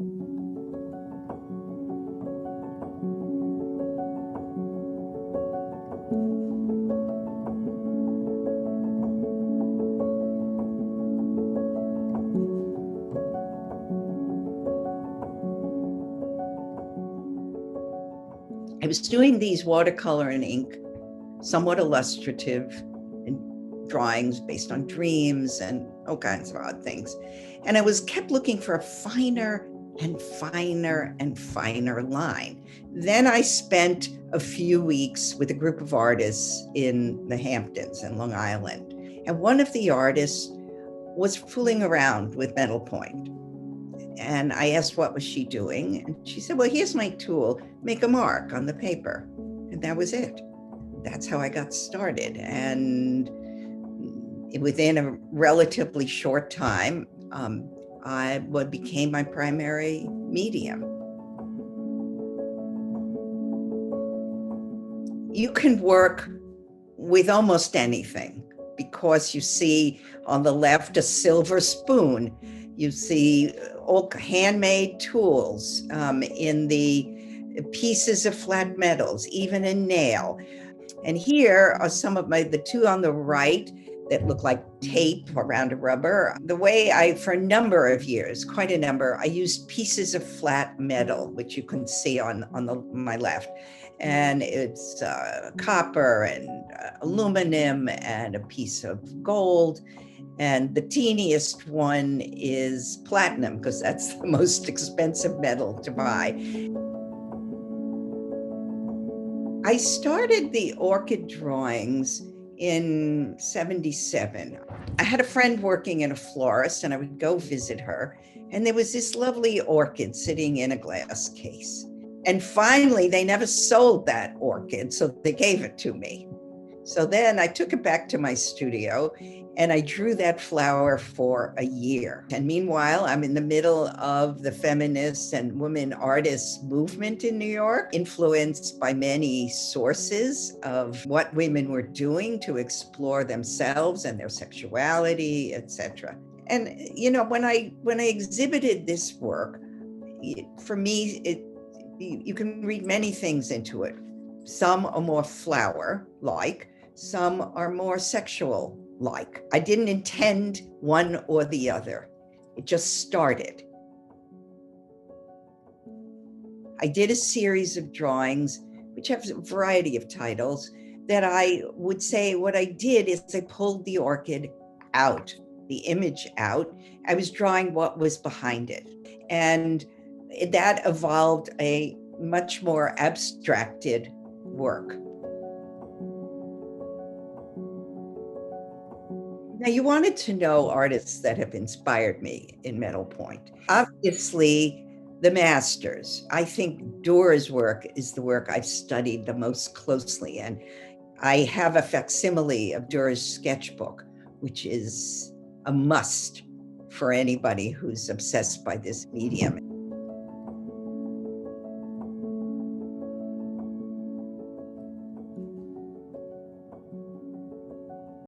I was doing these watercolor and ink, somewhat illustrative drawings based on dreams and all kinds of odd things. And I was kept looking for a finer and finer and finer line. Then I spent a few weeks with a group of artists in the Hamptons in Long Island. And one of the artists was fooling around with Metalpoint. And I asked what was she doing? And she said, well, here's my tool, make a mark on the paper. And that was it. That's how I got started. And within a relatively short time, what became my primary medium. You can work with almost anything because you see on the left a silver spoon. You see all handmade tools in the pieces of flat metals, even a nail. And here are some of the two on the right that look like tape around a rubber. The way for a number of years, quite a number, I used pieces of flat metal, which you can see on my left. And it's copper and aluminum and a piece of gold. And the teeniest one is platinum, because that's the most expensive metal to buy. I started the Orchid Drawings in '77. I had a friend working in a florist, and I would go visit her. And there was this lovely orchid sitting in a glass case. And finally, they never sold that orchid, so they gave it to me. So then I took it back to my studio and I drew that flower for a year. And meanwhile, I'm in the middle of the feminist and women artists movement in New York, influenced by many sources of what women were doing to explore themselves and their sexuality, etc. And when I exhibited this work, for me, you can read many things into it. Some are more flower-like, some are more sexual-like. I didn't intend one or the other. It just started. I did a series of drawings, which have a variety of titles, that I would say what I did is I pulled the orchid out, the image out. I was drawing what was behind it. And that evolved a much more abstracted work. Now, you wanted to know artists that have inspired me in Metalpoint. Obviously, the masters. I think Durer's work is the work I've studied the most closely. And I have a facsimile of Durer's sketchbook, which is a must for anybody who's obsessed by this medium.